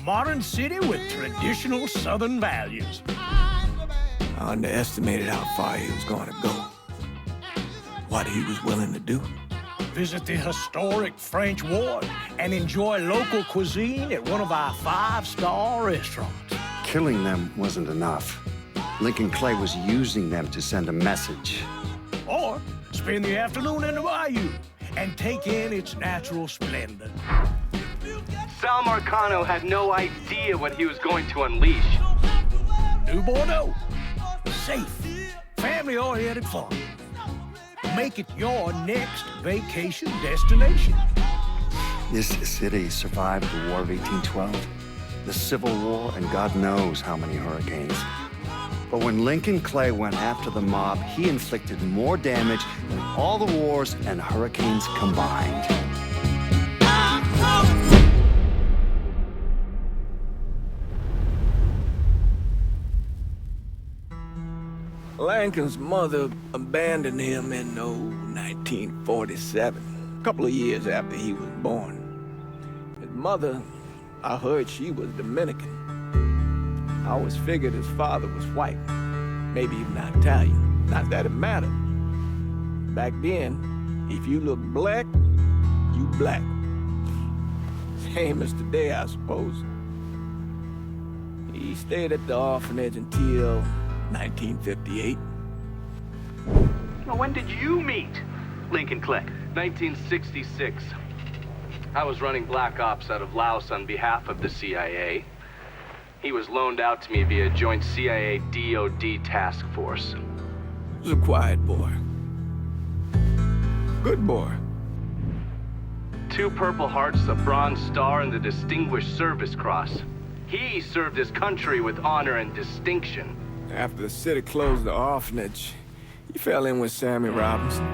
modern city with traditional Southern values. I underestimated how far he was going to go. What he was willing to do. Visit the historic French Ward and enjoy local cuisine at one of our 5-star restaurants. Killing them wasn't enough. Lincoln Clay was using them to send a message. Or spend the afternoon in the bayou and take in its natural splendor. Sal Marcano had no idea what he was going to unleash. New Bordeaux. Safe, family-oriented fun. Make it your next vacation destination. This city survived the War of 1812, the Civil War, and God knows how many hurricanes. But when Lincoln Clay went after the mob, he inflicted more damage than all the wars and hurricanes combined. Lincoln's mother abandoned him in 1947, a couple of years after he was born. His mother, I heard she was Dominican. I always figured his father was white, maybe even Italian. Not that it mattered. Back then, if you look black, you black. Same as today, I suppose. He stayed at the orphanage until 1958. Now, when did you meet Lincoln Clay? 1966. I was running Black Ops out of Laos on behalf of the CIA. He was loaned out to me via joint CIA-DOD task force. He was a quiet boy. Good boy. 2 Purple Hearts, a Bronze Star, and the Distinguished Service Cross. He served his country with honor and distinction. After the city closed the orphanage, he fell in with Sammy Robinson.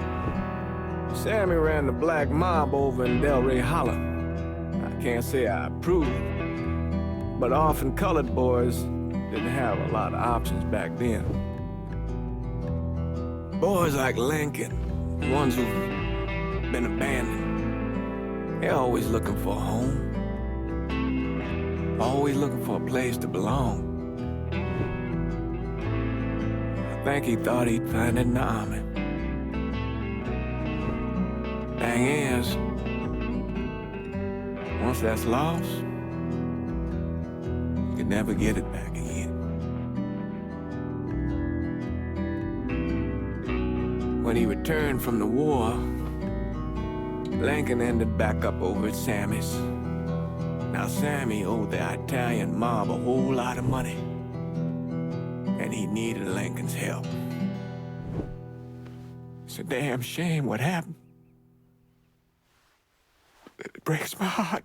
Sammy ran the black mob over in Delray Hollow. I can't say I approved, but orphan colored boys didn't have a lot of options back then. Boys like Lincoln, the ones who've been abandoned, they're always looking for a home. Always looking for a place to belong. I think he thought he'd find it in the army. Thing is, once that's lost, you can never get it back again. When he returned from the war, Lincoln ended back up over at Sammy's. Now Sammy owed the Italian mob a whole lot of money, and he needed Lincoln's help. It's a damn shame what happened. It breaks my heart.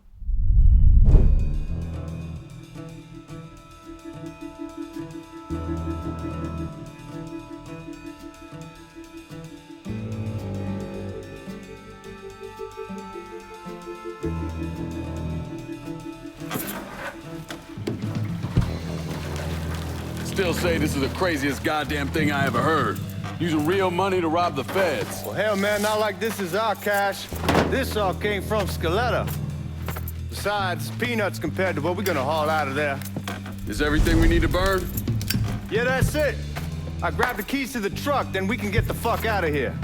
Still say this is the craziest goddamn thing I ever heard. Using real money to rob the feds. Well, hell, man, not like this is our cash. This all came from Scaletta. Besides, peanuts compared to what we're gonna haul out of there. Is everything we need to burn? Yeah, that's it. I grab the keys to the truck, then we can get the fuck out of here.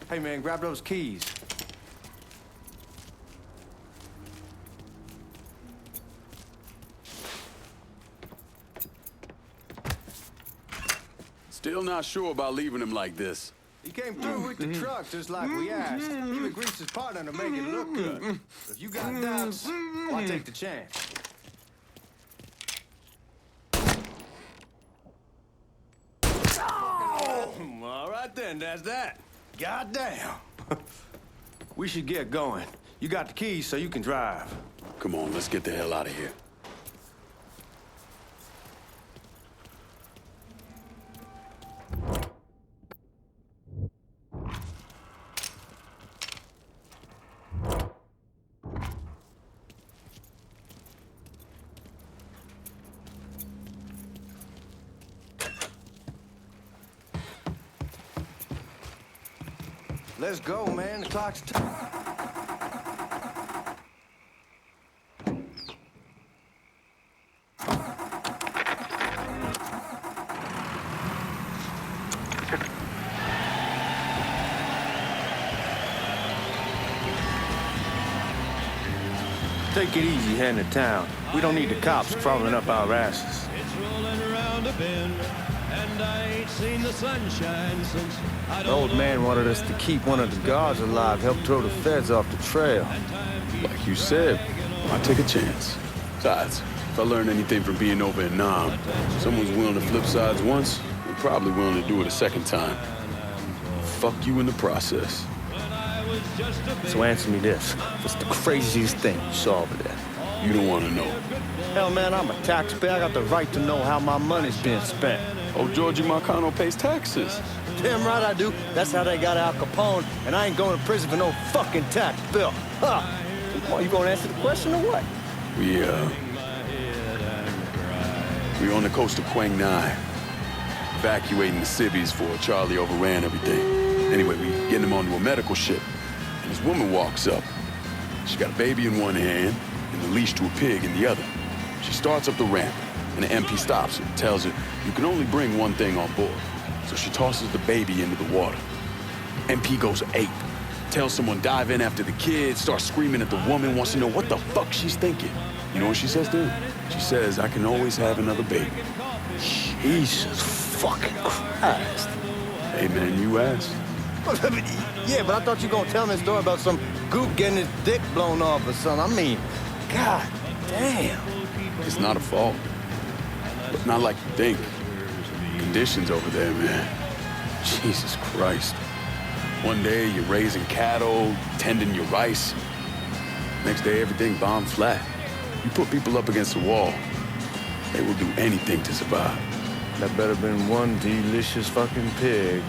Hey, man, grab those keys. Still not sure about leaving him like this. He came through with the truck just like we asked. Even greased his partner to make it look good. If you got doubts, why take the chance? All right then, that's that. Goddamn. We should get going. You got the keys so you can drive. Come on, let's get the hell out of here. Let's go, man. The clock's ticking. take it easy heading to town. We don't need the cops crawling up our asses. The old man wanted us to keep one of the guards alive, help throw the feds off the trail. Like you said, I'll take a chance. Besides, if I learn anything from being over in Nam, someone's willing to flip sides once, they're probably willing to do it a second time. Fuck you in the process. So answer me this. What's the craziest thing you saw over there? You don't want to know. Hell, man, I'm a taxpayer. I got the right to know how my money's being spent. Oh, Georgie Marcano pays taxes. Damn right I do. That's how they got Al Capone, and I ain't going to prison for no fucking tax bill. Huh? Come on, you gonna answer the question or what? We on the coast of Quang Nai, evacuating the civvies before Charlie overran everything. Anyway, we getting him onto a medical ship, and this woman walks up. She got a baby in one hand and the leash to a pig in the other. She starts up the ramp, and the MP stops her, tells her, you can only bring one thing on board. So she tosses the baby into the water. MP goes ape, tells someone dive in after the kid, starts screaming at the woman, wants to know what the fuck she's thinking. You know what she says to him? She says, I can always have another baby. Jesus fucking Christ. Hey man, you asked. Yeah, but I thought you were gonna tell me a story about some goop getting his dick blown off or something. I mean, god damn. It's not a fault. But not like you think. Conditions over there, man. Jesus Christ. One day you're raising cattle, tending your rice. Next day everything bombed flat. You put people up against the wall, they will do anything to survive. That better been one delicious fucking pig.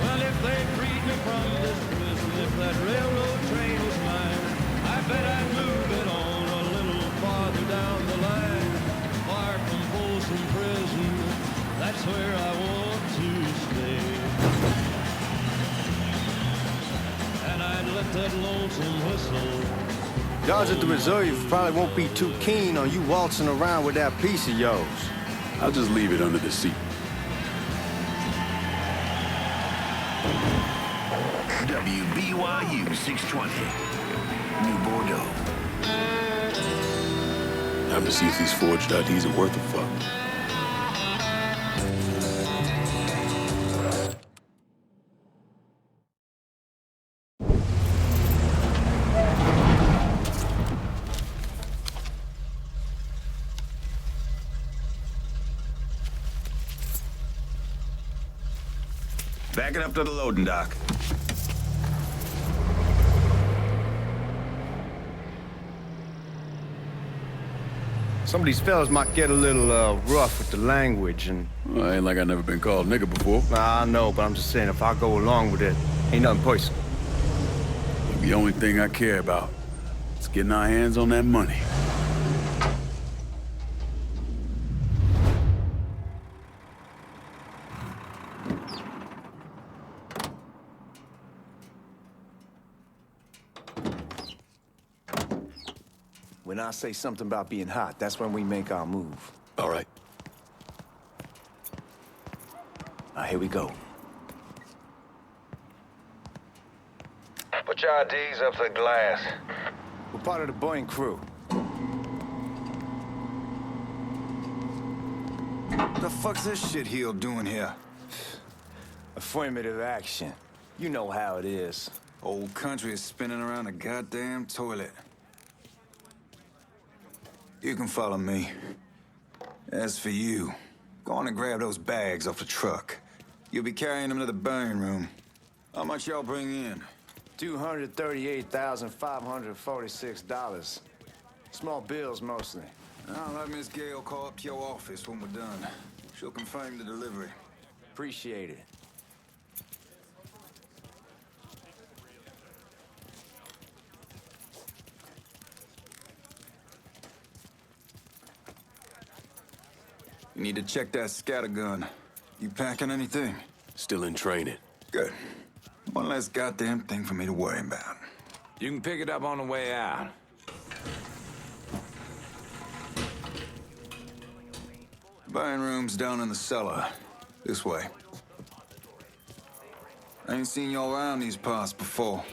Well, if they freed me from this prison, if that railroad train was mine, I bet I'd move it on a little farther down the line. Far from Folsom Prison, that's where I want to stay. And I'd let that lonesome whistle. Guards at the reserve probably won't be too keen on you waltzing around with that piece of yours. I'll just leave it under the seat. WBYU 620, New Bordeaux. Time to see if these forged IDs are worth a fuck. Back it up to the loading dock. Some of these fellas might get a little rough with the language and... Well, ain't like I never been called nigga before. Nah, I know, but I'm just saying if I go along with it, ain't nothing personal. The only thing I care about is getting our hands on that money. When I say something about being hot, that's when we make our move. All right. Now, here we go. Put your IDs up to the glass. We're part of the Boeing crew. What the fuck's this shitheel doing here? Affirmative action. You know how it is. Old country is spinning around a goddamn toilet. You can follow me. As for you, go on and grab those bags off the truck. You'll be carrying them to the burn room. How much y'all bring in? $238,546. Small bills, mostly. I'll have Miss Gale call up to your office when we're done. She'll confirm the delivery. Appreciate it. You need to check that scattergun. You packing anything? Still in training. Good. One less goddamn thing for me to worry about. You can pick it up on the way out. Burn room's down in the cellar. This way. I ain't seen y'all around these parts before.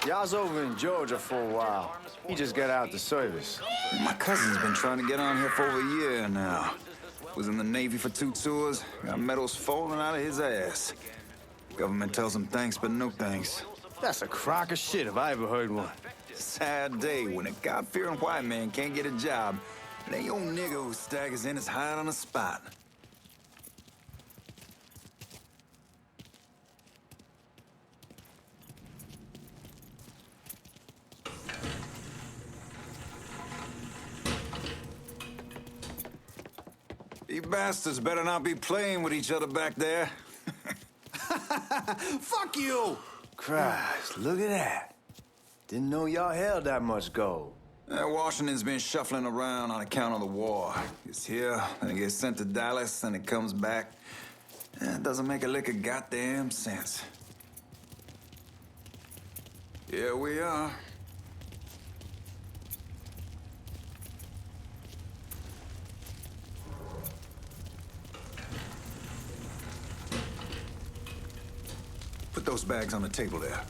Yeah, I was over in Georgia for a while. He just got out the service. My cousin's been trying to get on here for over a year now. Was in the Navy for 2 tours, got medals falling out of his ass. Government tells him thanks, but no thanks. That's a crock of shit if I ever heard one. Sad day when a God-fearing white man can't get a job. And they old nigga who staggers in is hired on the spot. You bastards better not be playing with each other back there. Fuck you! Christ, look at that. Didn't know y'all held that much gold. Washington's been shuffling around on account of the war. It's here, then it gets sent to Dallas, then it comes back. It doesn't make a lick of goddamn sense. Here we are. Put those bags on the table there.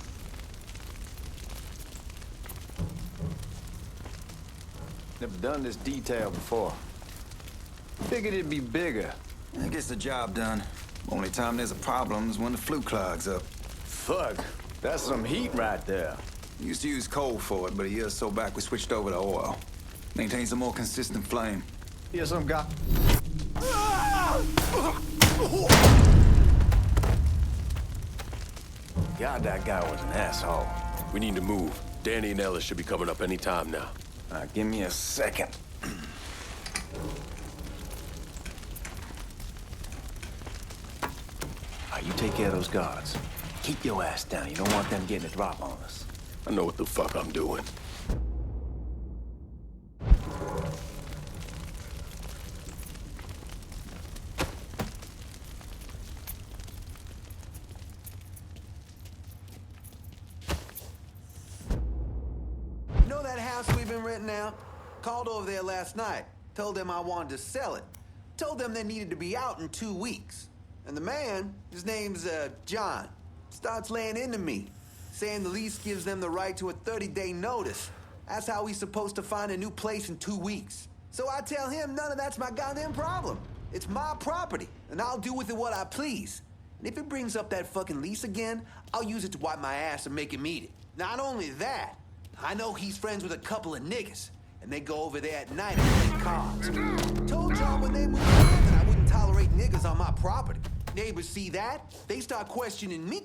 Never done this detail before. Figured it'd be bigger. That gets the job done. Only time there's a problem is when the flue clogs up. Fuck, that's some heat right there. We used to use coal for it, but a year or so back we switched over to oil. Maintains a more consistent flame. Here's some guy. God, that guy was an asshole. We need to move. Danny and Ellis should be coming up any time now. Give me a second. You take care of those guards. Keep your ass down. You don't want them getting a drop on us. I know what the fuck I'm doing. You know that house we've been renting out? Called over there last night. Told them I wanted to sell it. Told them they needed to be out in 2 weeks. And the man, his name's John, starts laying into me, saying the lease gives them the right to a 30-day notice. That's how he's supposed to find a new place in 2 weeks. So I tell him none of that's my goddamn problem. It's my property, and I'll do with it what I please. And if it brings up that fucking lease again, I'll use it to wipe my ass and make him eat it. Not only that, I know he's friends with a couple of niggas, and they go over there at night and play cards. Told John when they moved in that I wouldn't tolerate niggas on my property. Neighbors see that, they start questioning me.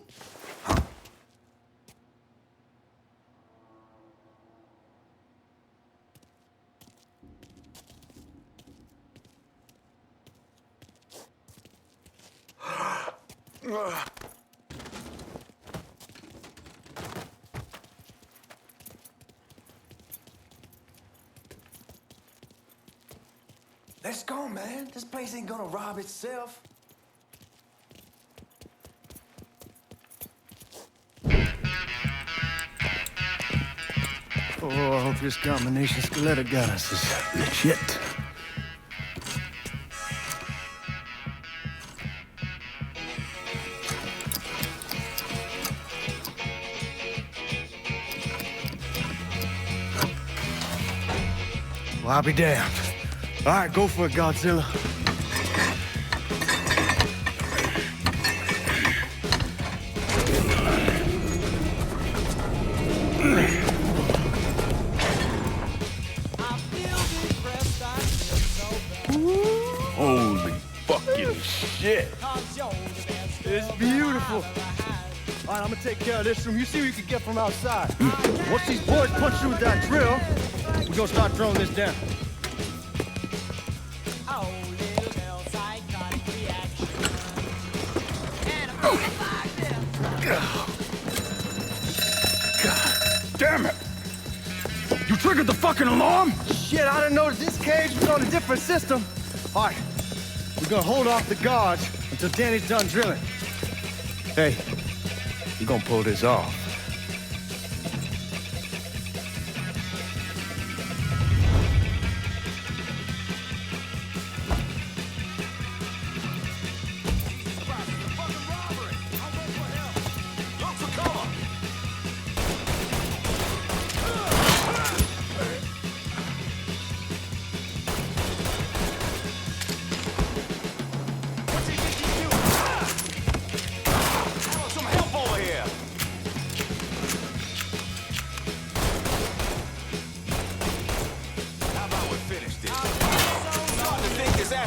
Let's go, man. This place ain't gonna rob itself. Oh, I hope this combination Scaletta got us is legit. Well, I'll be damned. All right, go for it, Godzilla. Holy fucking shit. It's beautiful. All right, I'm gonna take care of this room. You see what you can get from outside. Once these boys punch through with that drill, we're gonna start throwing this down. God damn it! You triggered the fucking alarm? Shit, I didn't know this cage was on a different system. All right, we're gonna hold off the guards until Danny's done drilling. Hey, you're gonna pull this off.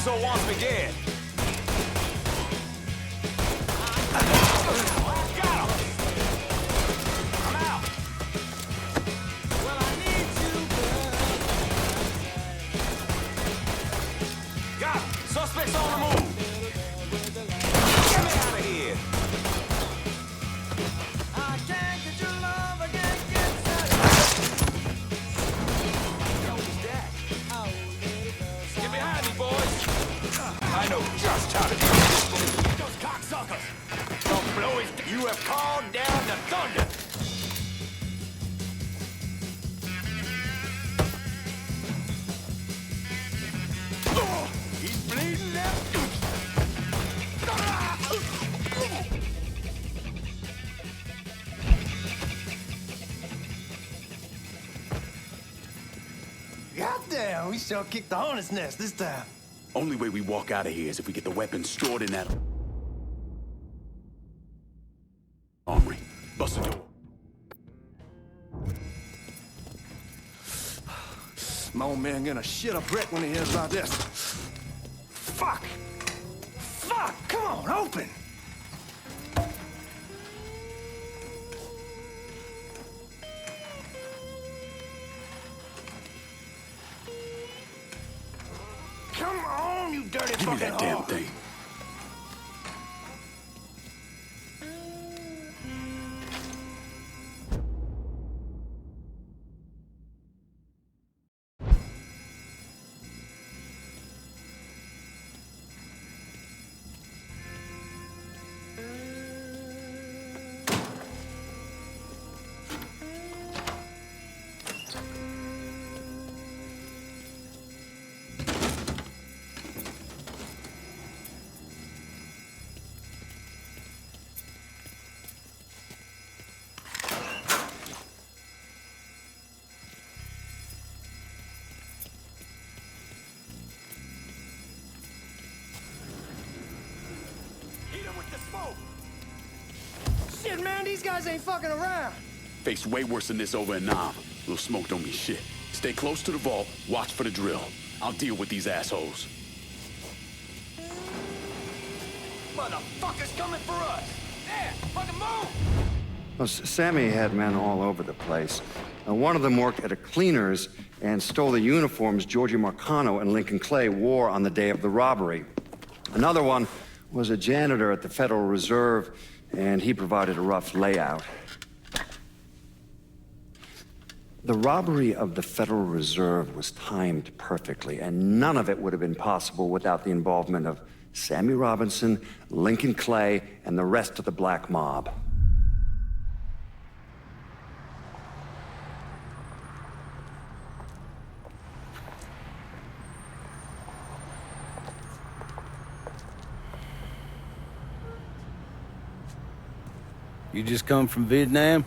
asshole wants me dead. Suspects on the move! Get me out of here! I can't get your love, I can't get Yo, who's that? Get behind me, boys! I know just how to do this. Those cocksuckers! Don't blow his... You have called down the thunder! Goddamn, we sure kicked the hornet's nest this time. Only way we walk out of here is if we get the weapons stored in that armory. Bust the door. My old man gonna shit a brick when he hears about this. Fuck! Fuck! Come on, open! Come on, you dirty Give me fucking that damn whore. thing. Shit, man, these guys ain't fucking around. Faced way worse than this over in Nam. Little smoke don't mean shit. Stay close to the vault, watch for the drill. I'll deal with these assholes. Motherfuckers coming for us! There! Fucking move! Well, Sammy had men all over the place. One of them worked at a cleaner's and stole the uniforms Georgie Marcano and Lincoln Clay wore on the day of the robbery. Another one was a janitor at the Federal Reserve, and he provided a rough layout. The robbery of the Federal Reserve was timed perfectly, and none of it would have been possible without the involvement of Sammy Robinson, Lincoln Clay, and the rest of the black mob. You just come from Vietnam?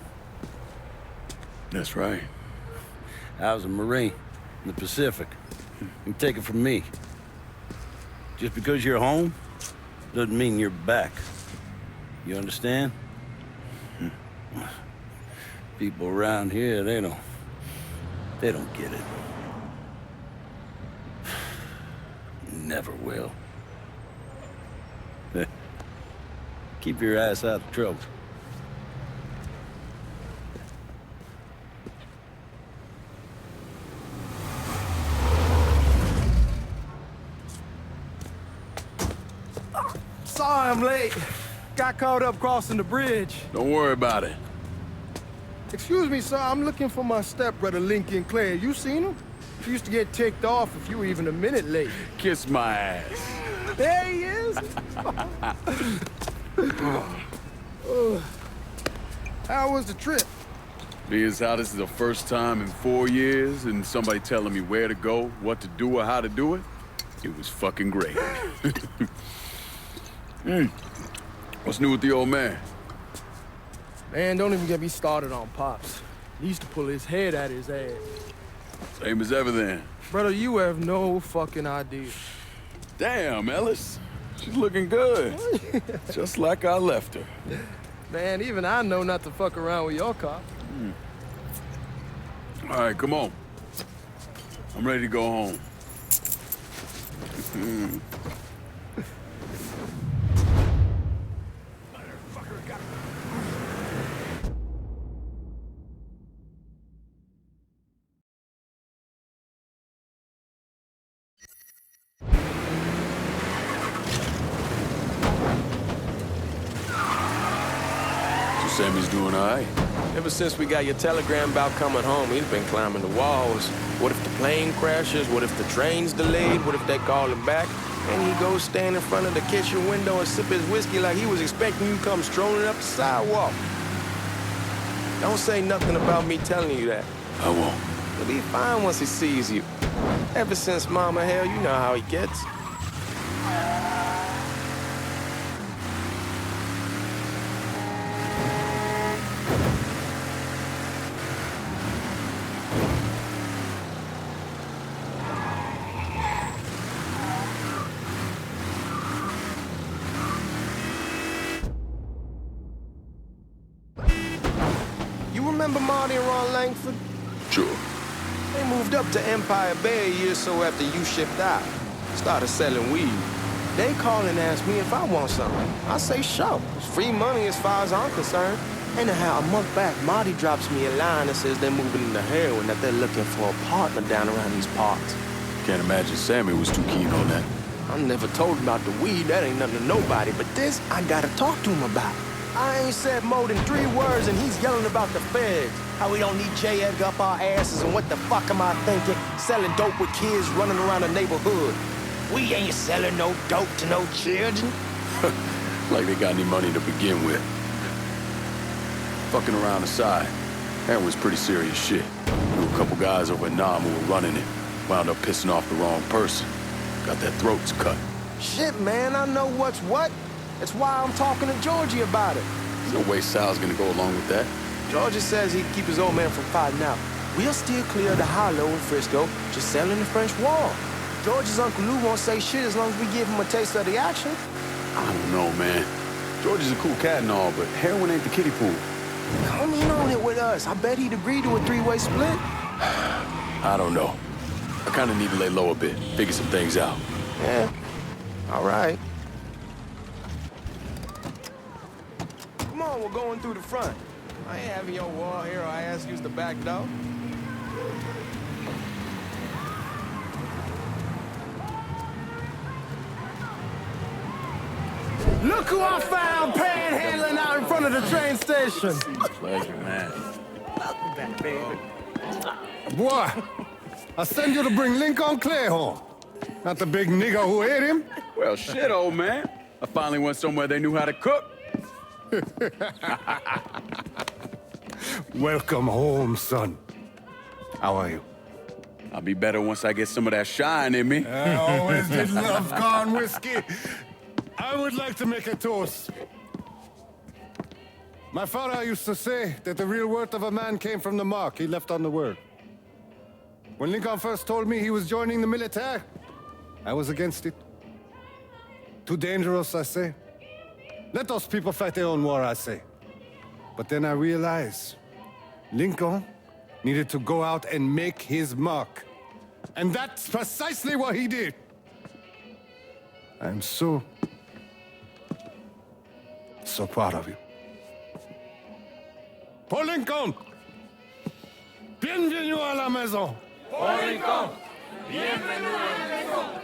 That's right. I was a Marine in the Pacific. You take it from me. Just because you're home doesn't mean you're back. You understand? People around here, they don't get it. Never will. Keep your ass out of trouble. Sorry I'm late. Got caught up crossing the bridge. Don't worry about it. Excuse me, sir. I'm looking for my stepbrother, Lincoln Clay. You seen him? He used to get ticked off if you were even a minute late. Kiss my ass. There he is. How was the trip? Being as how this is the first time in 4 years and somebody telling me where to go, what to do, or how to do it, it was fucking great. What's new with the old man? Man, don't even get me started on Pops. He used to pull his head out his ass. Same as ever then. Brother, you have no fucking idea. Damn, Ellis. She's looking good. Just like I left her. Man, even I know not to fuck around with your cop. All right, come on. I'm ready to go home. Sammy's doing all right. Ever since we got your telegram about coming home, he's been climbing the walls. What if the plane crashes? What if the train's delayed? What if they call him back? And he goes stand in front of the kitchen window and sip his whiskey like he was expecting you to come strolling up the sidewalk. Don't say nothing about me telling you that. I won't. He'll be fine once he sees you. Ever since Mama, hell, you know how he gets. Remember Marty and Ron Langford? Sure. They moved up to Empire Bay a year or so after you shipped out. Started selling weed. They call and ask me if I want something. I say, sure. It's free money as far as I'm concerned. Anyhow, a month back, Marty drops me a line that says they're moving into heroin, that they're looking for a partner down around these parts. Can't imagine Sammy was too keen on that. I never told him about the weed. That ain't nothing to nobody. But this, I gotta talk to him about. I ain't said more than 3 words, and he's yelling about the feds. How we don't need J. Edgar up our asses, and what the fuck am I thinking? Selling dope with kids running around the neighborhood. We ain't selling no dope to no children. Like they got any money to begin with. Fucking around aside, heroin's pretty serious shit. Knew a couple guys over at Nam who were running it. Wound up pissing off the wrong person. Got their throats cut. Shit, man, I know what's what. That's why I'm talking to Georgie about it. There's no way Sal's gonna go along with that. Georgie says he'd keep his old man from fighting out. We'll still clear the hollow in Frisco, just selling the French wall. George's Uncle Lou won't say shit as long as we give him a taste of the action. I don't know, man. George is a cool cat and all, but heroin ain't the kiddie pool. Come in on it with us. I bet he'd agree to a 3-way split. I don't know. I kind of need to lay low a bit, figure some things out. Yeah, all right. Come on, we're going through the front. I ain't having your war hero ass use the back door. Look who I found panhandling out in front of the train station. Pleasure, man. Welcome back, baby. Boy, I send you to bring Lincoln Clay home. Not the big nigga who ate him. Well, shit, old man. I finally went somewhere they knew how to cook. Welcome home, son. How are you? I'll be better once I get some of that shine in me. I always did love corn whiskey. I would like to make a toast. My father used to say that the real worth of a man came from the mark he left on the world. When Lincoln first told me he was joining the military, I was against it. Too dangerous, I say. Let those people fight their own war, I say. But then I realized Lincoln needed to go out and make his mark. And that's precisely what he did. I'm so proud of you. Paul Lincoln! Bienvenue à la maison! Paul Lincoln! Bienvenue à la maison!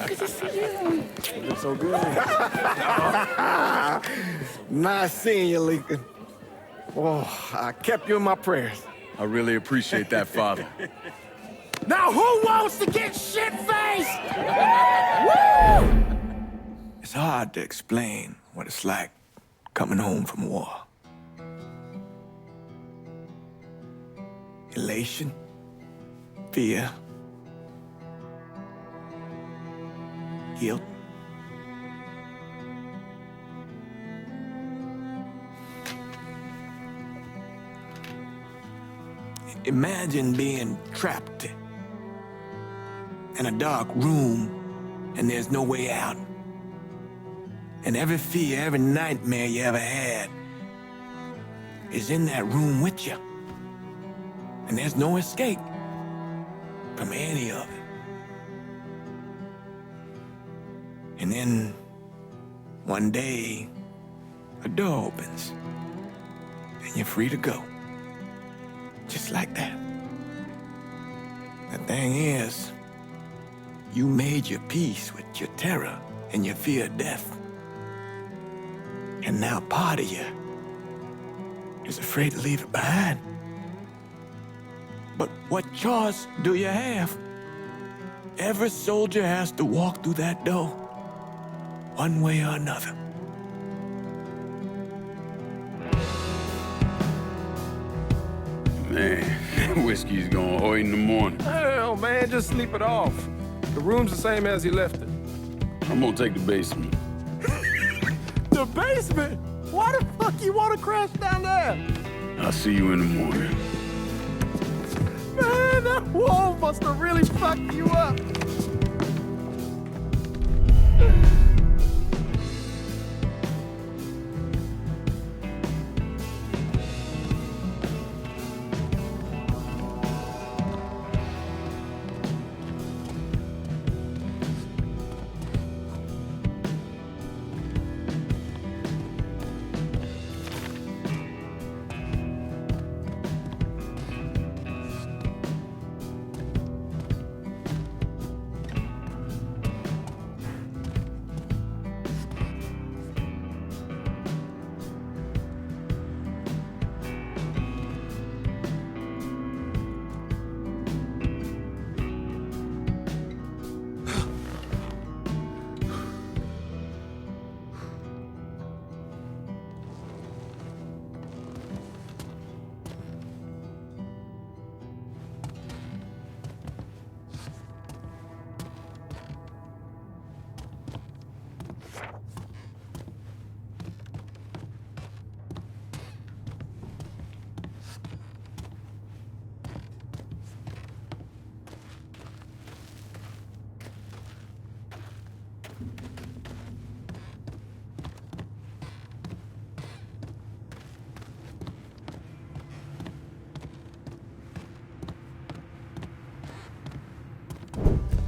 Good to see you. You look so good. Nice seeing you, Lincoln. Oh, I kept you in my prayers. I really appreciate that, Father. Now who wants to get shit-faced? Woo! It's hard to explain what it's like coming home from war. Elation, fear, guilt. Imagine being trapped in a dark room and there's no way out. And every fear, every nightmare you ever had is in that room with you. And there's no escape from any of it. And then, one day, a door opens, and you're free to go. Just like that. The thing is, you made your peace with your terror and your fear of death. And now part of you is afraid to leave it behind. But what choice do you have? Every soldier has to walk through that door, one way or another. Man, whiskey's gonna hurt in the morning. Hell, man, just sleep it off. The room's the same as you left it. I'm gonna take the basement. The basement? Why the fuck you want to crash down there? I'll see you in the morning. Man, that wall must have really fucked you up.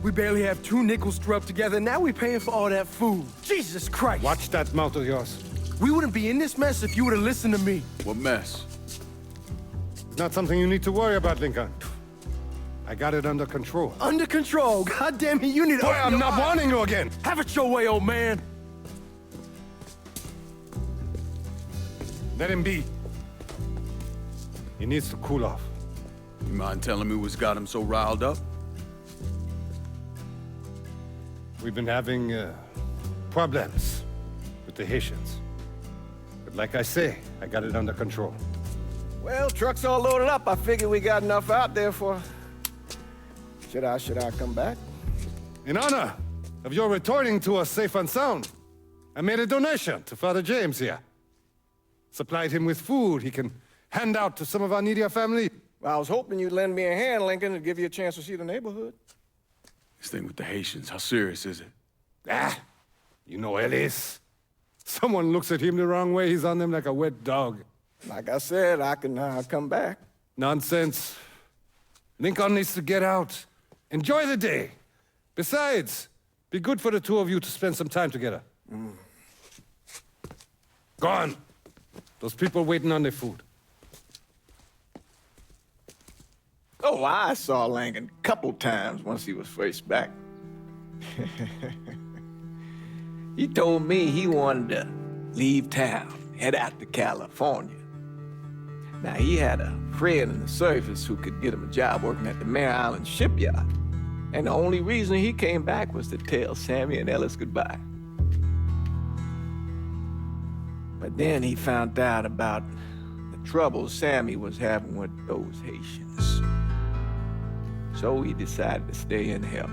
We barely have 2 nickels to rub together, now we paying for all that food. Jesus Christ! Watch that mouth of yours. We wouldn't be in this mess if you would have listened to me. What mess? It's not something you need to worry about, Lincoln. I got it under control. Under control? God damn it, you need to... Boy, I'm not warning you again! Have it your way, old man! Let him be. He needs to cool off. You mind telling me what's got him so riled up? We've been having problems with the Haitians. But like I say, I got it under control. Well, truck's all loaded up. I figure we got enough out there for... Should I come back? In honor of your returning to us safe and sound, I made a donation to Father James here. Supplied him with food he can hand out to some of our needier family. Well, I was hoping you'd lend me a hand, Lincoln, to give you a chance to see the neighborhood. This thing with the Haitians, how serious is it? Ah, you know Ellis. Someone looks at him the wrong way, he's on them like a wet dog. Like I said, I can come back. Nonsense. Lincoln needs to get out. Enjoy the day. Besides, be good for the two of you to spend some time together. Go on. Those people waiting on their food. Oh, I saw Lincoln a couple times once he was first back. He told me he wanted to leave town, head out to California. Now, he had a friend in the service who could get him a job working at the Mare Island shipyard. And the only reason he came back was to tell Sammy and Ellis goodbye. But then he found out about the trouble Sammy was having with those Haitians. So he decided to stay and help.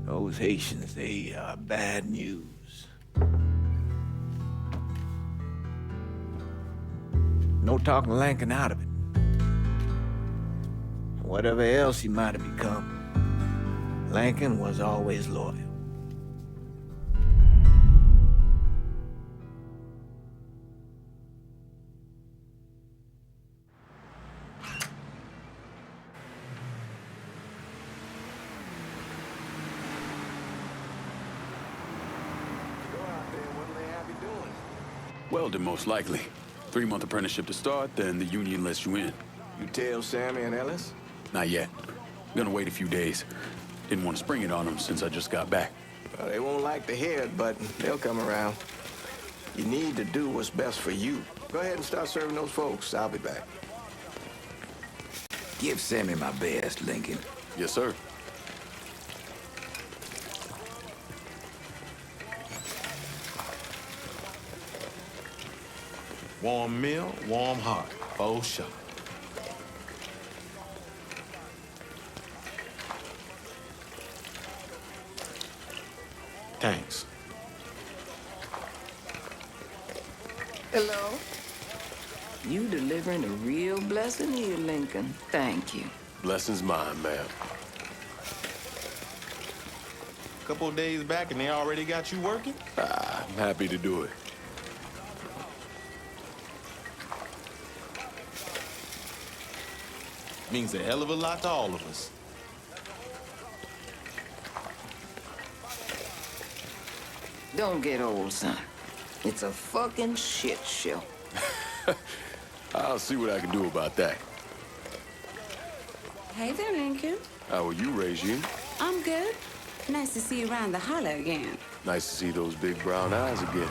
Those Haitians, they are bad news. No talking Lincoln out of it. Whatever else he might have become, Lincoln was always loyal. Welding, most likely. 3-month apprenticeship to start, then the union lets you in. You tell Sammy and Ellis? Not yet. Gonna wait a few days. Didn't want to spring it on them since I just got back. Well, they won't like to hear it, but they'll come around. You need to do what's best for you. Go ahead and start serving those folks. I'll be back. Give Sammy my best, Lincoln. Yes, sir. Warm meal, warm heart. Oh, sure. Thanks. Hello? You delivering a real blessing here, Lincoln. Thank you. Blessing's mine, ma'am. Couple of days back and they already got you working? I'm happy to do it. Means a hell of a lot to all of us. Don't get old, son. It's a fucking shit show. I'll see what I can do about that. Hey there, Lincoln. How are you, Regine? I'm good. Nice to see you around the holler again. Nice to see those big brown eyes again.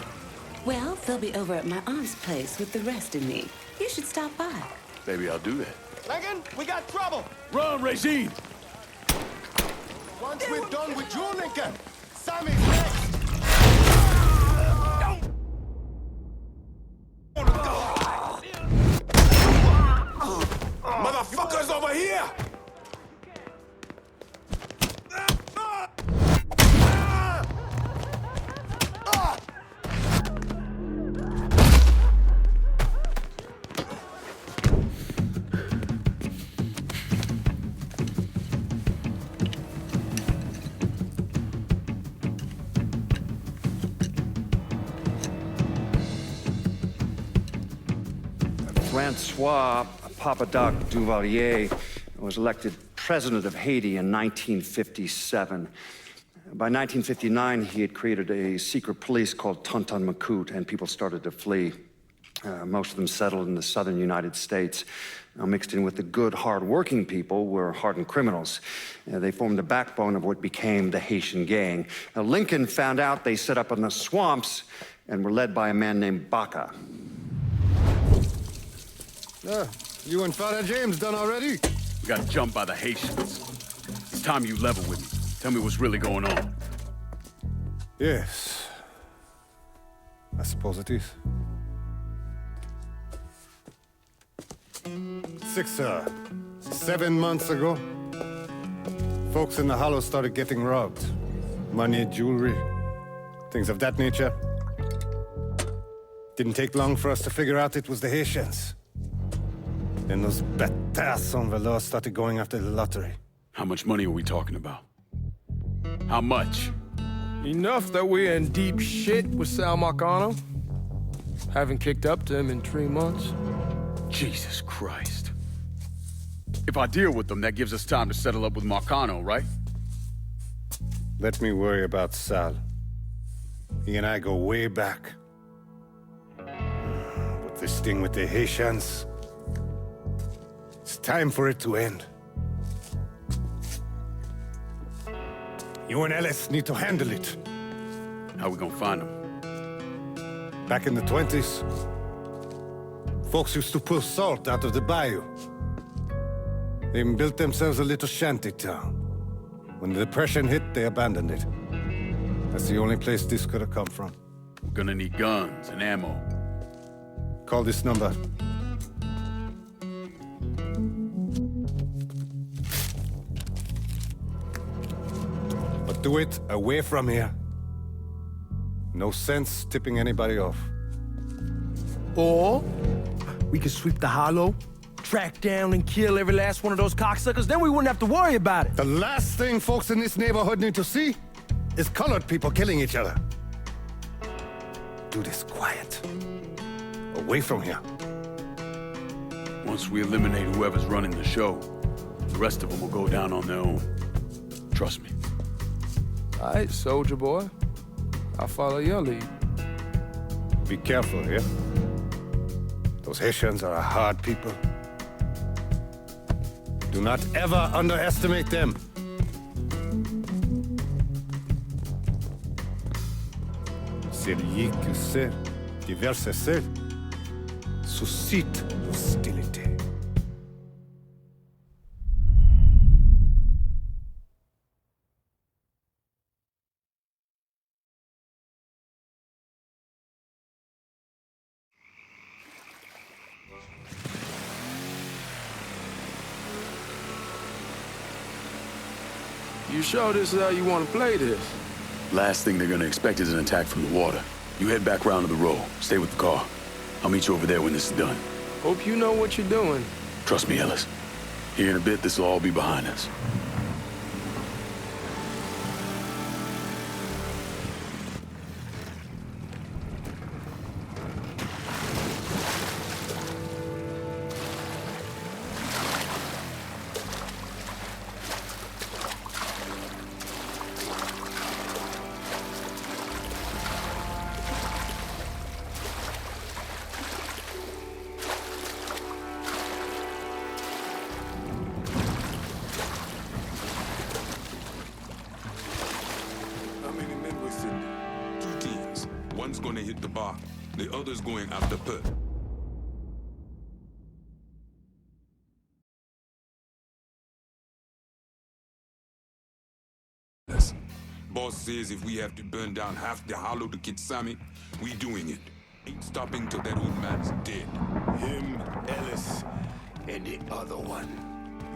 Well, they'll be over at my aunt's place with the rest of me. You should stop by. Maybe I'll do that. Lincoln, we got trouble. Run, Regine! Once we're done with you, Lincoln, Sammy's next. Motherfuckers over here! Francois Papadoc Duvalier was elected president of Haiti in 1957. By 1959, he had created a secret police called Tonton Macoute, and people started to flee. Most of them settled in the southern United States. Now, mixed in with the good, hard-working people were hardened criminals. They formed the backbone of what became the Haitian gang. Now, Lincoln found out they set up in the swamps and were led by a man named Baca. You and Father James done already? We got jumped by the Haitians. It's time you level with me. Tell me what's really going on. Yes. I suppose it is. 7 months ago, folks in the Hollow started getting robbed. Money, jewelry, things of that nature. Didn't take long for us to figure out it was the Haitians. Then those bâtards on velours started going after the lottery. How much money are we talking about? How much? Enough that we're in deep shit with Sal Marcano. Haven't kicked up to him in 3 months. Jesus Christ. If I deal with them, that gives us time to settle up with Marcano, right? Let me worry about Sal. He and I go way back. But this thing with the Haitians, it's time for it to end. You and Ellis need to handle it. How we gonna find them? Back in the 20s, folks used to pull salt out of the bayou. They even built themselves a little shanty town. When the Depression hit, they abandoned it. That's the only place this could have come from. We're gonna need guns and ammo. Call this number. But do it away from here. No sense tipping anybody off. Or we could sweep the Hollow, track down and kill every last one of those cocksuckers, then we wouldn't have to worry about it. The last thing folks in this neighborhood need to see is colored people killing each other. Do this quiet. Away from here. Once we eliminate whoever's running the show, the rest of them will go down on their own. Trust me. All right, soldier boy. I'll follow your lead. Be careful, yeah? Those Haitians are a hard people. Do not ever underestimate them. Celui qui sait diverser seul suscite l'hostilité. You sure this is how you want to play this? Last thing they're gonna expect is an attack from the water. You head back round to the row. Stay with the car. I'll meet you over there when this is done. Hope you know what you're doing. Trust me, Ellis. Here in a bit, this will all be behind us. One's gonna hit the bar, the other's going after Perth. Boss says if we have to burn down half the hollow to get Sammy, we doing it. Ain't stopping till that old man's dead. Him, Ellis, and the other one.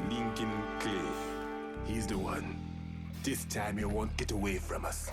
Lincoln Clay. He's the one. This time he won't get away from us.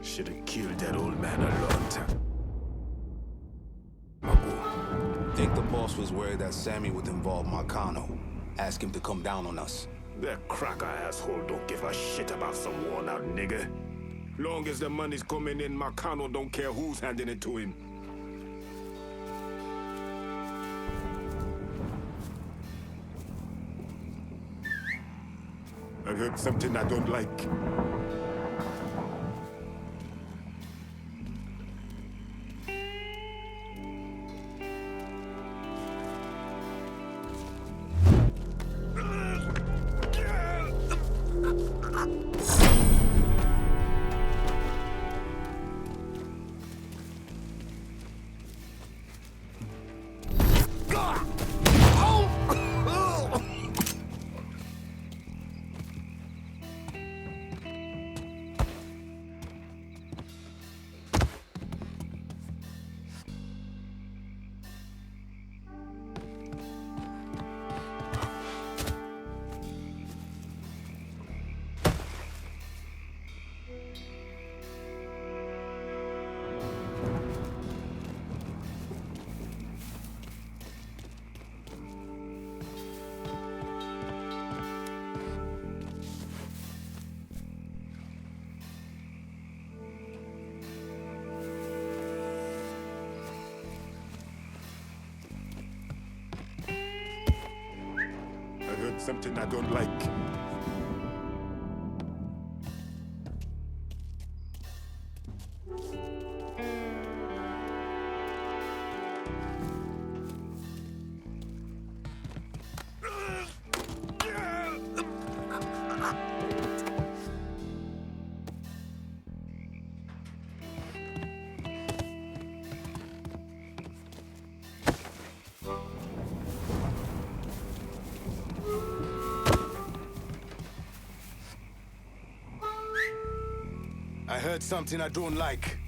Should have killed that old man a long time. Marco, Think the boss was worried that Sammy would involve Marcano. Ask him to come down on us. that cracker asshole don't give a shit about some worn-out nigga. Long as the money's coming in, Marcano don't care who's handing it to him. I heard something I don't like. Something I don't like. I heard something I don't like.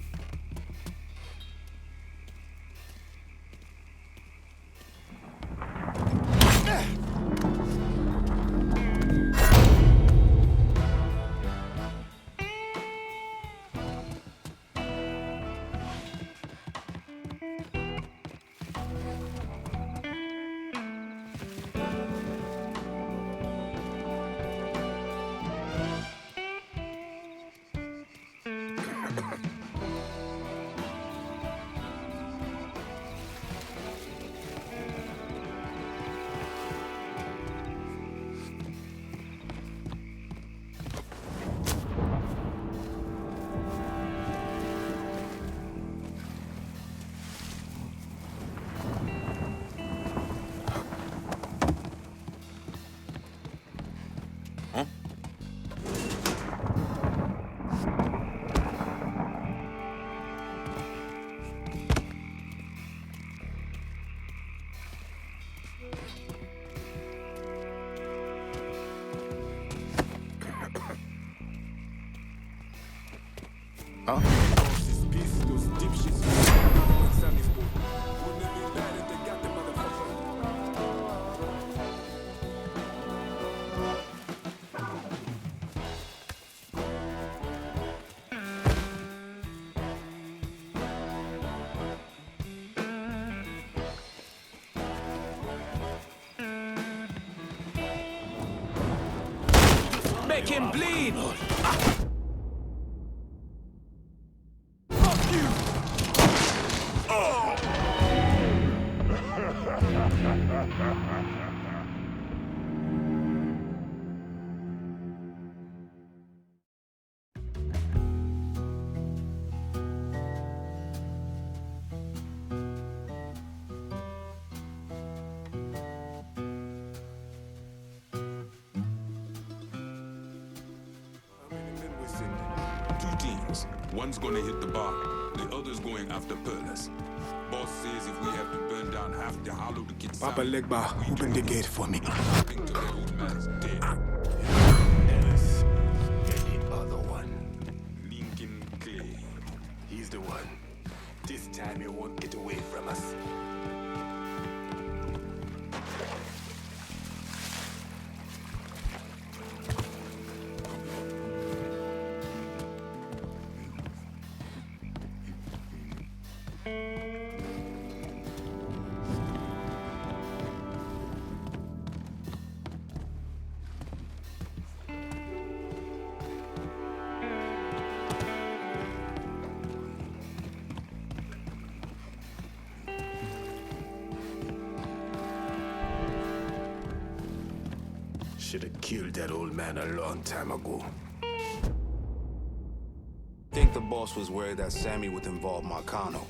Make him bleed! One's gonna hit the bar, the other's going after Perlas. Boss says if we have to burn down half the hollow to get Papa Legba, open the gate for me. Think to that old man's dead. Ellis, get the other one. Lincoln Clay. He's the one. This time he won't get away from us. Should have killed that old man a long time ago. Think the boss was worried that Sammy would involve Marcano.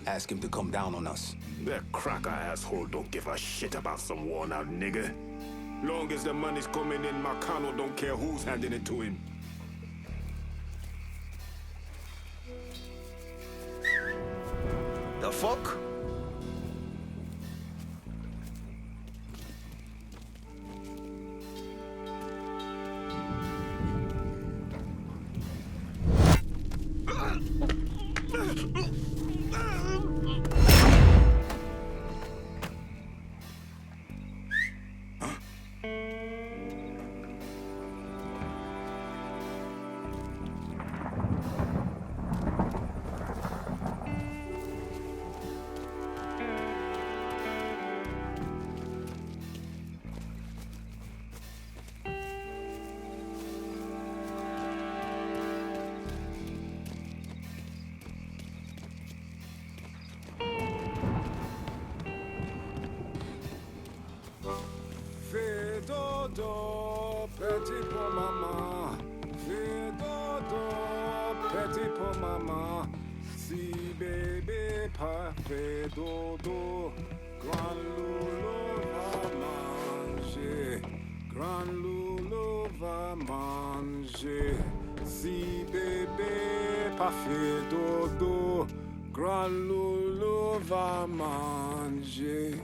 Ask him to come down on us. That cracker asshole don't give a shit about some worn-out nigga. Long as the money's coming in, Marcano don't care who's handing it to him. The fuck? dodo, petit pour maman. Fais dodo, petit pour maman. Si bébé pas fait dodo, grand loulou va manger. Grand loulou va manger. Si bébé pas fait dodo, grand loulou va manger.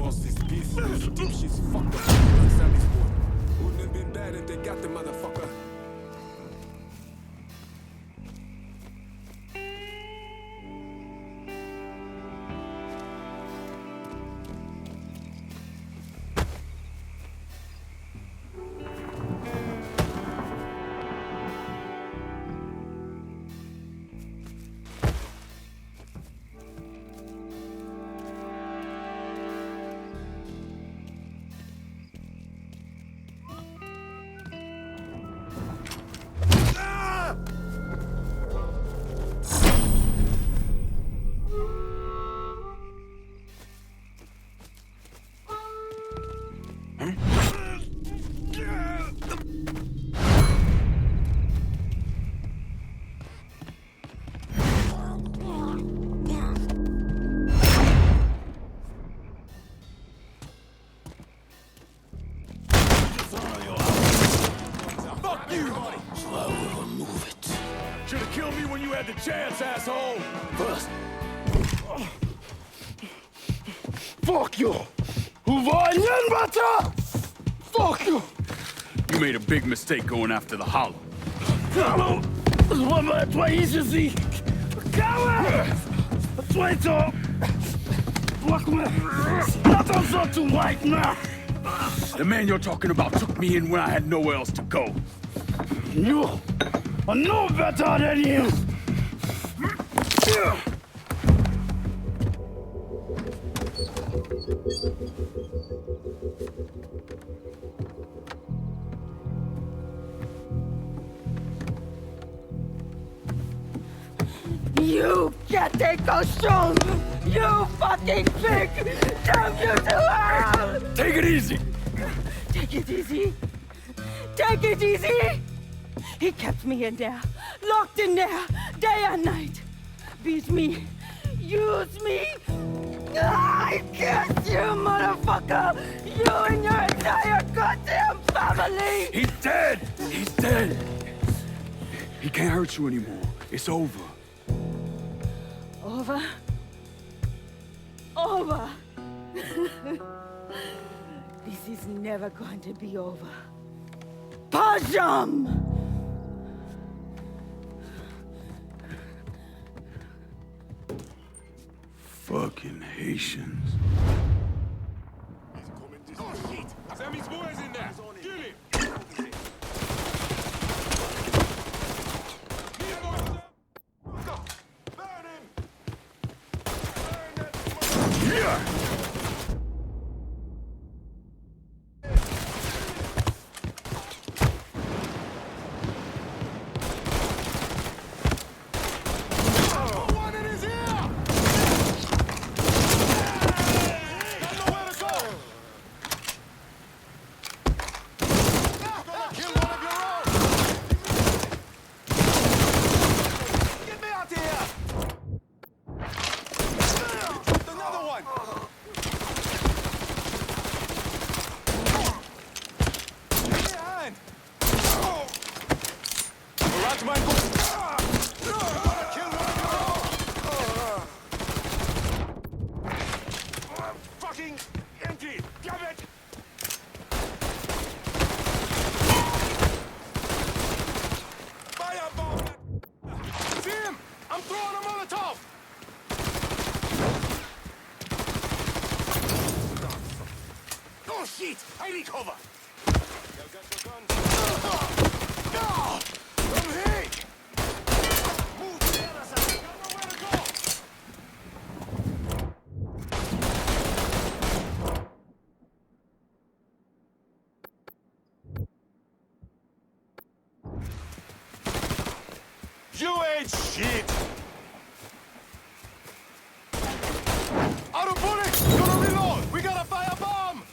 boss is pissed. Those dipshits fucked up on Sammy's boy. Wouldn't have been bad if they got the motherfucker. The chance, asshole! First. Fuck you! Fuck you! You made a big mistake going after the Hollow. The man you're talking about took me in when I had nowhere else to go. You are no better than him! You can't take those shoes! You fucking pig! Damn you to hell! Take it easy! Take it easy! Take it easy! He kept me in there, locked in there, day and night. Beat me, use me. I curse you, motherfucker! You and your entire goddamn family! He's dead! He's dead! He can't hurt you anymore. It's over. Over? Over! This is never going to be over. Pajam! Fucking Haitians. Oh shit! Sammy's boy's in there! Kill him! Burn him! Yeah! I need cover! You ain't shit! Out of bullets! Gonna reload! We gotta fire a bomb!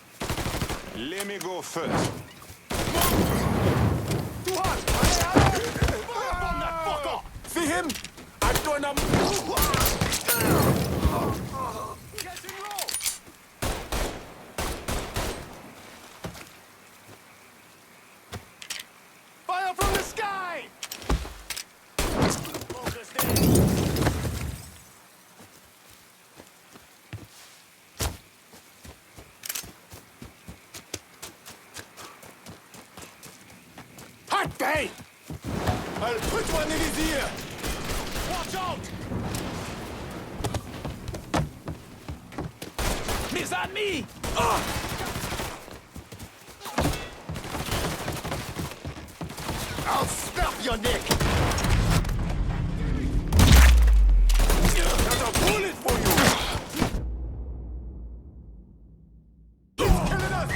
Let me go first. Too hot! Fire bomb that fucker! See him? I'm doing a... Get in low! Fire from the sky! Hey! I'll put one in his ear! Watch out! Miss on me! I'll snap your neck! There's a bullet for you! He's killing us!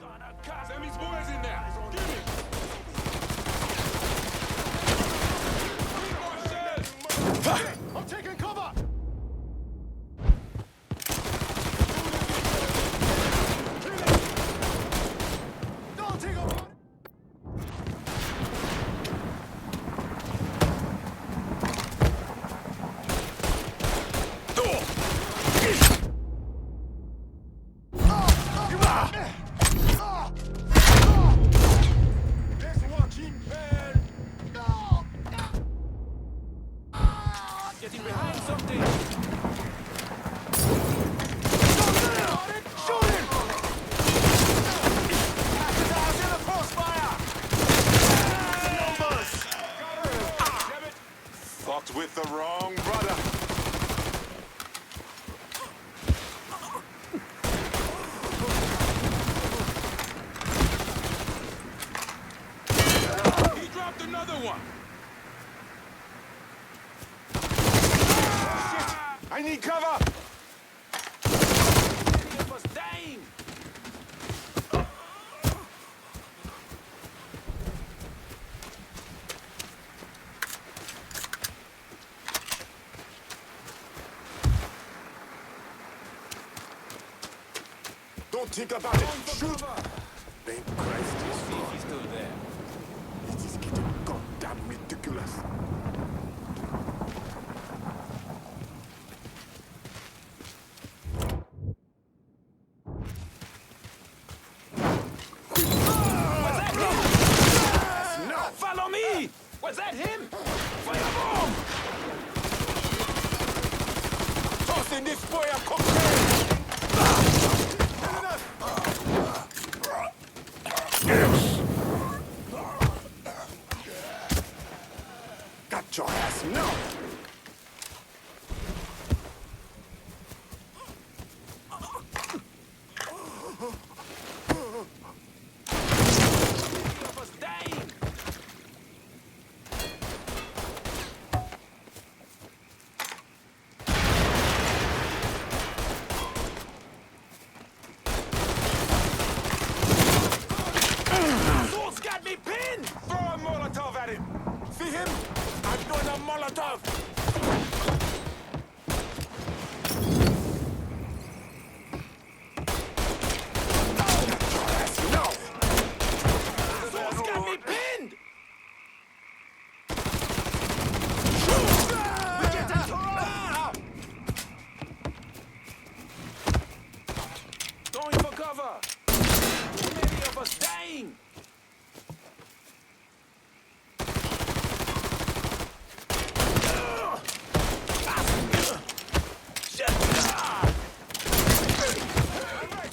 Got it! Sammy's boys in there. Give me. I'm taking cover! Don't take over! Getting behind something! Fucked with the wrong brother. He dropped another one. I need cover! Many of us dying! Don't think about it. Shoot! Thank Christ he's See if he's still there. It is getting goddamn ridiculous. Follow me! Was that him? Firebomb! Tossing this boy a cocktail! Got your ass now! Of us dying! Soul's got me pinned! Throw a Molotov at him! See him? I'm doing a Molotov! Soul's got me pinned! Going for cover! Too many of us dying!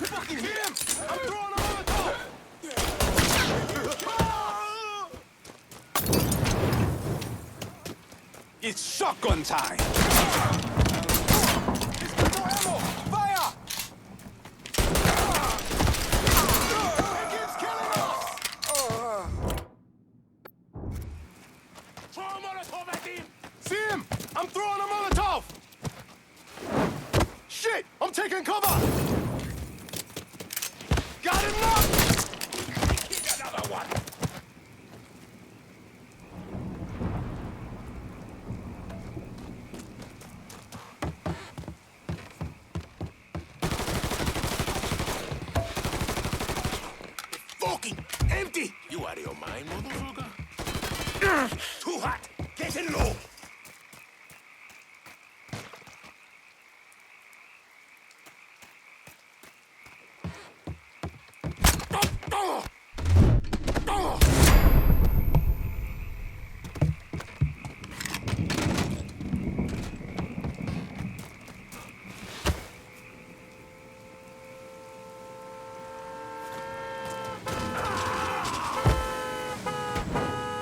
Fucking hit him! I'm throwing a Molotov! It's shotgun time! He's got no ammo! Fire! He keeps killing us! Throw a Molotov at him! See him? I'm throwing a Molotov! Shit! I'm taking cover! Got him now! Hit another one! Fucking out of your mind, motherfucker. Too hot. Getting low.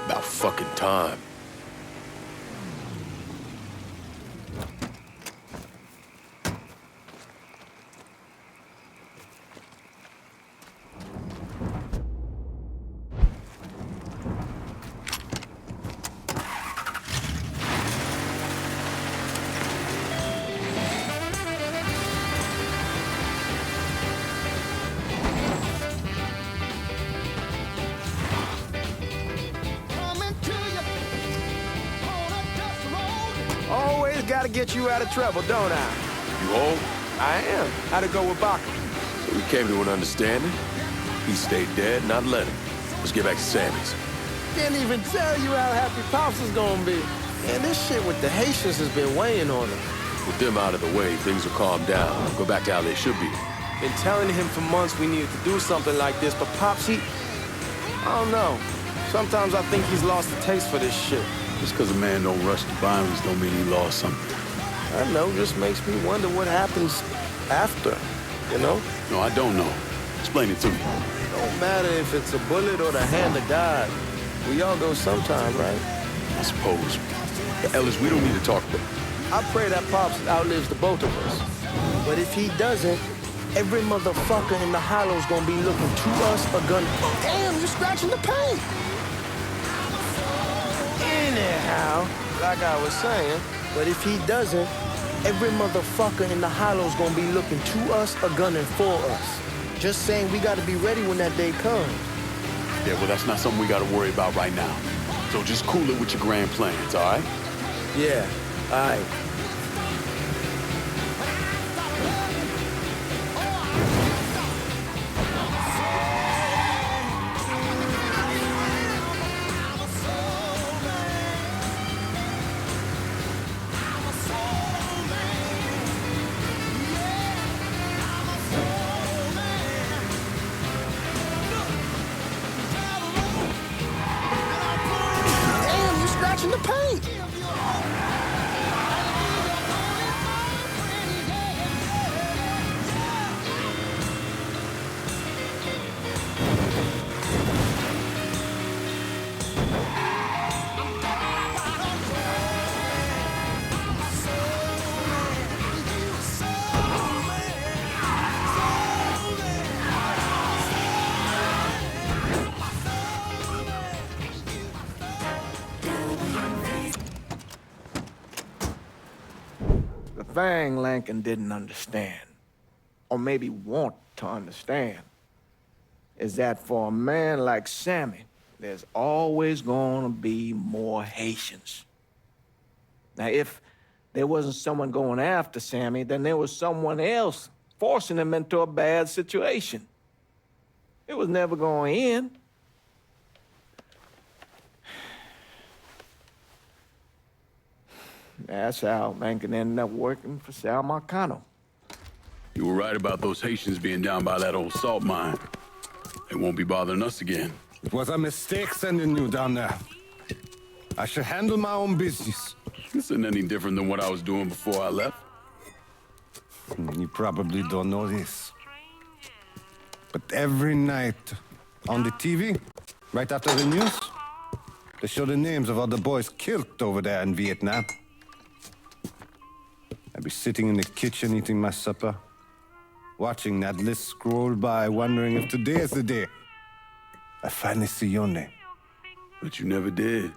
About fucking time. Always gotta get you out of trouble, don't I? You home? I am. How'd it go with Baca? So we came to an understanding. He stayed dead, not let him. Let's get back to Sammy's. Can't even tell you how happy Pops is gonna be. Man, this shit with the Haitians has been weighing on him. With them out of the way, things will calm down. Go back to how they should be. Been telling him for months we needed to do something like this, but Pops, I don't know. Sometimes I think he's lost the taste for this shit. Just because a man don't rush to violence don't mean he lost something. I know, just makes me wonder what happens after, you know? No, I don't know. Explain it to me. Don't matter if it's a bullet or the hand of God. We all go sometime, right? I suppose. But Ellis, we don't need to talk about it. I pray that Pops outlives the both of us. But if he doesn't, every motherfucker in the hollow's gonna be looking to us a gun. Oh, damn, you're scratching the paint. Anyhow, like I was saying, but if he doesn't, every motherfucker in the hollow's gonna be looking to us a gunning for us. Just saying we gotta be ready when that day comes. Yeah, well, that's not something we gotta worry about right now. So just cool it with your grand plans, all right? Yeah, all right. The paint. The thing Lincoln didn't understand, or maybe want to understand, is that for a man like Sammy, there's always gonna be more Haitians. Now, if there wasn't someone going after Sammy, then there was someone else forcing him into a bad situation. It was never going to end. That's how Lincoln ended up working for Sal Marcano. You were right about those Haitians being down by that old salt mine. They won't be bothering us again. It was a mistake sending you down there. I should handle my own business. This isn't any different than what I was doing before I left. You probably don't know this. But every night on the TV, right after the news, they show the names of all the boys killed over there in Vietnam. I'd be sitting in the kitchen eating my supper, watching that list scroll by, wondering if today is the day I finally see your name. But you never did.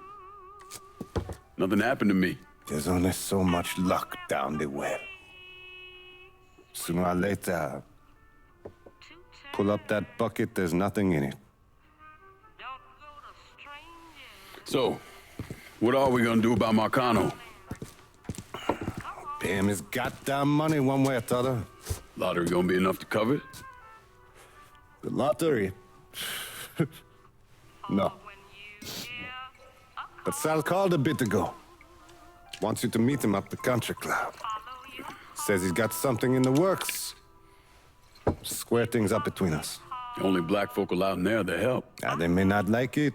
Nothing happened to me. There's only so much luck down the well. Sooner or later, pull up that bucket, there's nothing in it. So, what are we gonna do about Marcano? Pay him his goddamn money one way or the other. Lottery gonna be enough to cover it? The lottery? No. But Sal called a bit ago. Wants you to meet him at the country club. Says he's got something in the works. Square things up between us. The only black folk allowed in there to help. Now, they may not like it,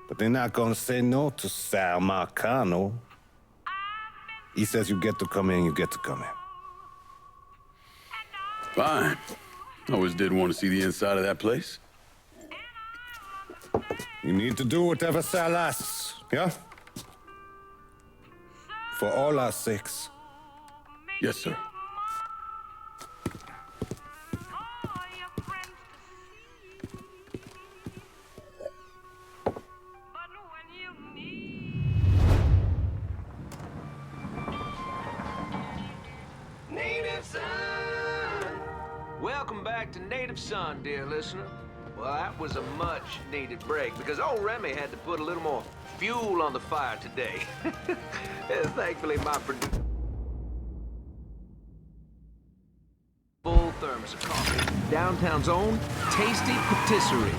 but they're not gonna say no to Sal Marcano. He says you get to come in, you get to come in. Fine. Always did want to see the inside of that place. You need to do whatever Sal asks, yeah? For all our sakes. Yes, sir. Welcome back to Native Son, dear listener. Well, that was a much-needed break, because old Remy had to put a little more fuel on the fire today. Thankfully, my producer... full thermos of coffee. Downtown's own tasty patisserie.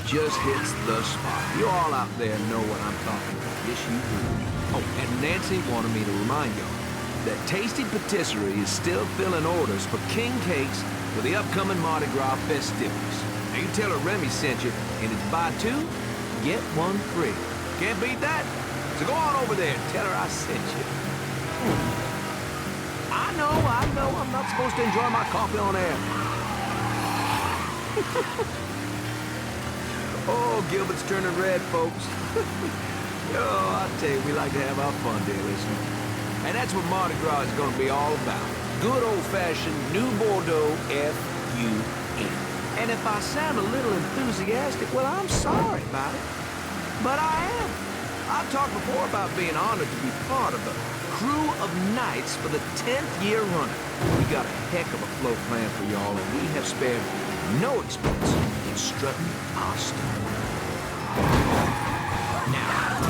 Just hits the spot. You all out there know what I'm talking about. Yes, you do. Oh, and Nancy wanted me to remind y'all that Tasty Patisserie is still filling orders for king cakes for the upcoming Mardi Gras festivities. Now you tell her Remy sent you, and it's buy two, get one free. Can't beat that? So go on over there and tell her I sent you. I know, I'm not supposed to enjoy my coffee on air. Oh, Gilbert's turning red, folks. Oh, I tell you, we like to have our fun, dear listener. And that's what Mardi Gras is going to be all about. Good old-fashioned New Bordeaux F-U-N. And if I sound a little enthusiastic, well, I'm sorry about it. But I am. I've talked before about being honored to be part of the crew of knights for the 10th year running. We got a heck of a float plan for y'all, and we have spared no expense in strutting our stuff. Now,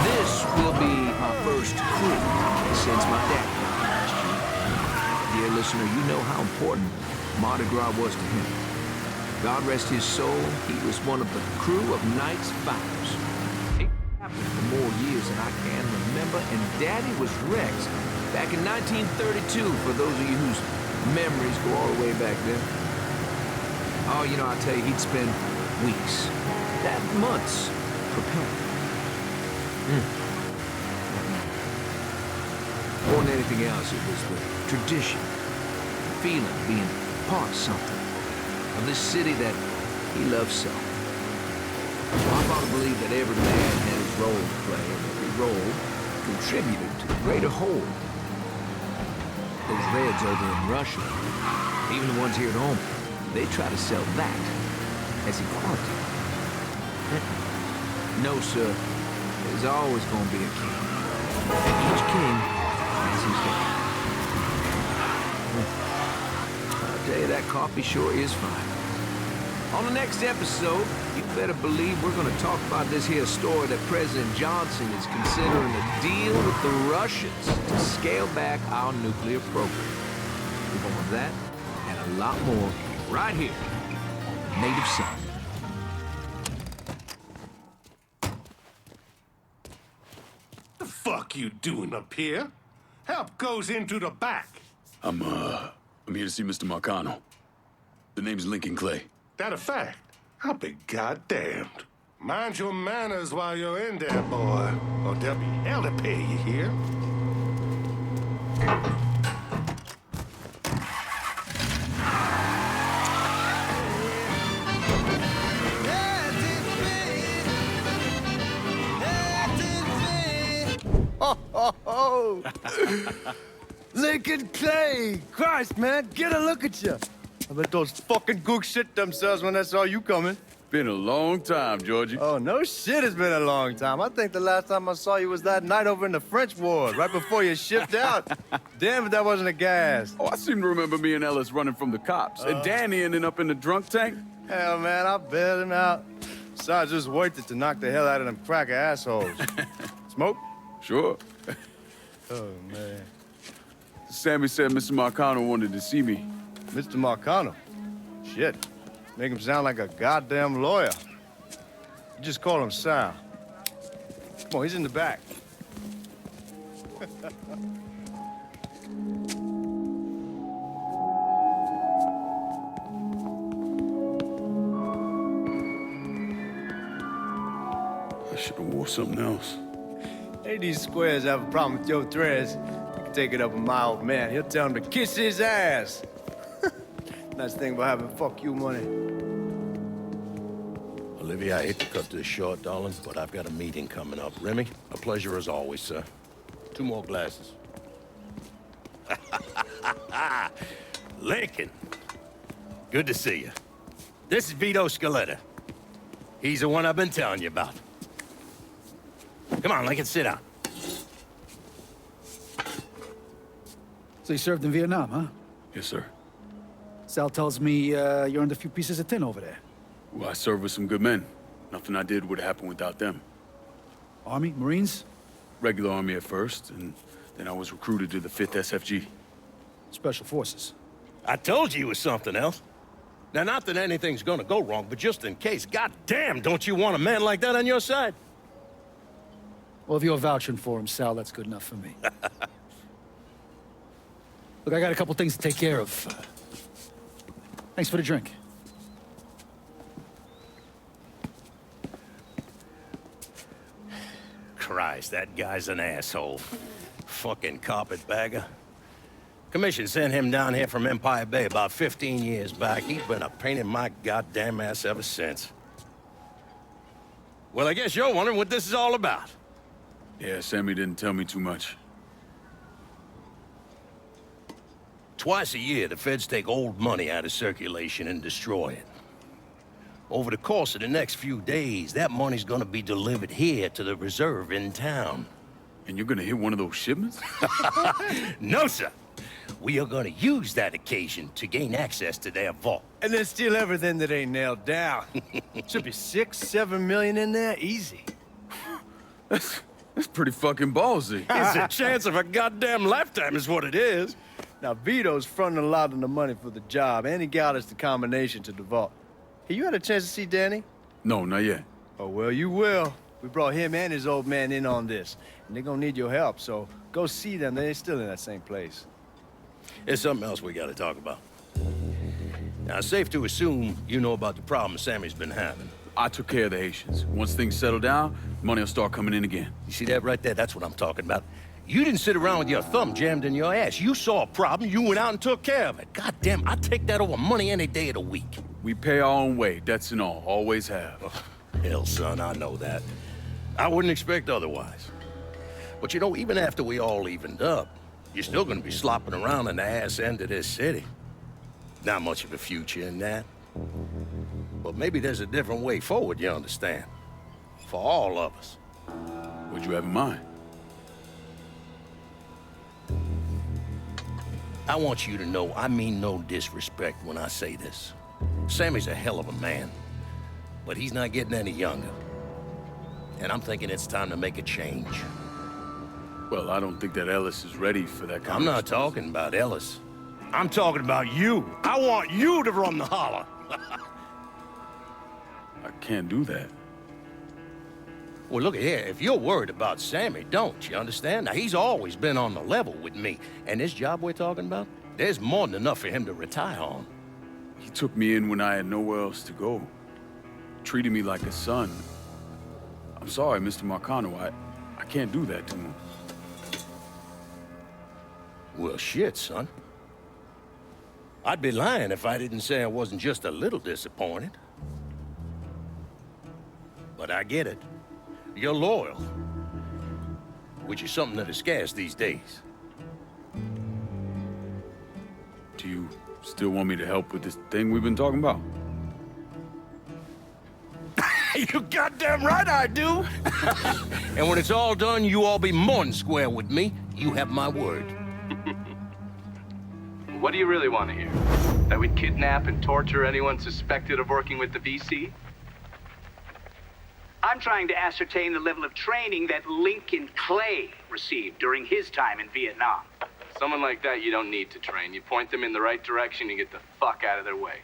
this will be my first crew since my dad died last year. Dear listener, you know how important Mardi Gras was to him. God rest his soul, he was one of the crew of Knights Fighters. It happened for more years than I can remember, and Daddy was Rex back in 1932, for those of you whose memories go all the way back then. Oh, you know, I tell you, he'd spend weeks, months, preparing. More than anything else, it was the tradition, the feeling of being part of something, of this city that he loved so. I thought to believe that every man had his role to play, and every role contributed to the greater whole. Those Reds over in Russia, even the ones here at home, they try to sell that as equality. No, sir. There's always going to be a king. And each king has his day. I'll tell you, that coffee sure is fine. On the next episode, you better believe we're going to talk about this here story that President Johnson is considering a deal with the Russians to scale back our nuclear program. We're going with that and a lot more right here on Native Son. The fuck you doing up here? Help goes into the back. I'm here to see Mr. Marcano. The name's Lincoln Clay. That a fact? I'll be goddamned. Mind your manners while you're in there, boy, or there'll be hell to pay, you hear? Oh, Lincoln Clay! Christ, man, get a look at you. I bet those fucking gooks shit themselves when they saw you coming. Been a long time, Georgie. Oh, no shit, it's been a long time. I think the last time I saw you was that night over in the French ward, right before you shipped out. Damn if that wasn't a gas. Oh, I seem to remember me and Ellis running from the cops, and Danny ending up in the drunk tank. Hell, man, I bailed him out. Besides, it was worth it to knock the hell out of them cracker assholes. Smoke? Sure. Oh, man. Sammy said Mr. Marcano wanted to see me. Mr. Marcano? Shit. Make him sound like a goddamn lawyer. You just call him Sal. Come on, he's in the back. I should have wore something else. Hey, these squares have a problem with your threads. You can take it up with my old man. He'll tell him to kiss his ass. Nice thing about having fuck you money. Olivia, I hate to cut this short, darling, but I've got a meeting coming up. Remy, a pleasure as always, sir. 2 more glasses. Lincoln. Good to see you. This is Vito Scaletta. He's the one I've been telling you about. Come on, Lincoln, sit down. So you served in Vietnam, huh? Yes, sir. Sal tells me you earned a few pieces of tin over there. Well, I served with some good men. Nothing I did would have happened without them. Army? Marines? Regular Army at first, and then I was recruited to the 5th SFG. Special Forces. I told you it was something else. Now, not that anything's gonna go wrong, but just in case, goddamn, don't you want a man like that on your side? Well, if you're vouching for him, Sal, that's good enough for me. Look, I got a couple things to take care of. Thanks for the drink. Christ, that guy's an asshole. Fucking carpetbagger. Commission sent him down here from Empire Bay about 15 years back. He's been a pain in my goddamn ass ever since. Well, I guess you're wondering what this is all about. Yeah, Sammy didn't tell me too much. Twice a year, the feds take old money out of circulation and destroy it. Over the course of the next few days, that money's gonna be delivered here to the reserve in town. And you're gonna hit one of those shipments? No, sir. We are gonna use that occasion to gain access to their vault. And then steal everything that ain't nailed down. Should be 6, 7 million in there, easy. That's pretty fucking ballsy. It's a chance of a goddamn lifetime is what it is. Now, Vito's fronting a lot of the money for the job, and he got us the combination to the vault. Hey, you had a chance to see Danny? No, not yet. Oh, well, you will. We brought him and his old man in on this, and they're gonna need your help, so go see them. They're still in that same place. There's something else we gotta talk about. Now, it's safe to assume you know about the problem Sammy's been having. I took care of the Haitians. Once things settle down, money will start coming in again. You see that right there? That's what I'm talking about. You didn't sit around with your thumb jammed in your ass. You saw a problem, you went out and took care of it. God damn, I'd take that over money any day of the week. We pay our own way, debts and all. Always have. Oh, hell, son, I know that. I wouldn't expect otherwise. But you know, even after we all evened up, you're still gonna be slopping around in the ass end of this city. Not much of a future in that. But maybe there's a different way forward, you understand? For all of us. What'd you have in mind? I want you to know I mean no disrespect when I say this. Sammy's a hell of a man, but he's not getting any younger. And I'm thinking it's time to make a change. Well, I don't think that Ellis is ready for that kind I'm not talking about Ellis. I'm talking about you. I want you to run the holler. I can't do that. Well, look here, if you're worried about Sammy, don't, you understand? Now, he's always been on the level with me. And this job we're talking about, there's more than enough for him to retire on. He took me in when I had nowhere else to go. Treated me like a son. I'm sorry, Mr. Marcano. I can't do that to him. Well, shit, son. I'd be lying if I didn't say I wasn't just a little disappointed. But I get it. You're loyal. Which is something that is scarce these days. Do you still want me to help with this thing we've been talking about? You goddamn right I do! And when it's all done, you all be more than square with me. You have my word. What do you really want to hear? That we'd kidnap and torture anyone suspected of working with the VC? I'm trying to ascertain the level of training that Lincoln Clay received during his time in Vietnam. Someone like that you don't need to train. You point them in the right direction and get the fuck out of their way.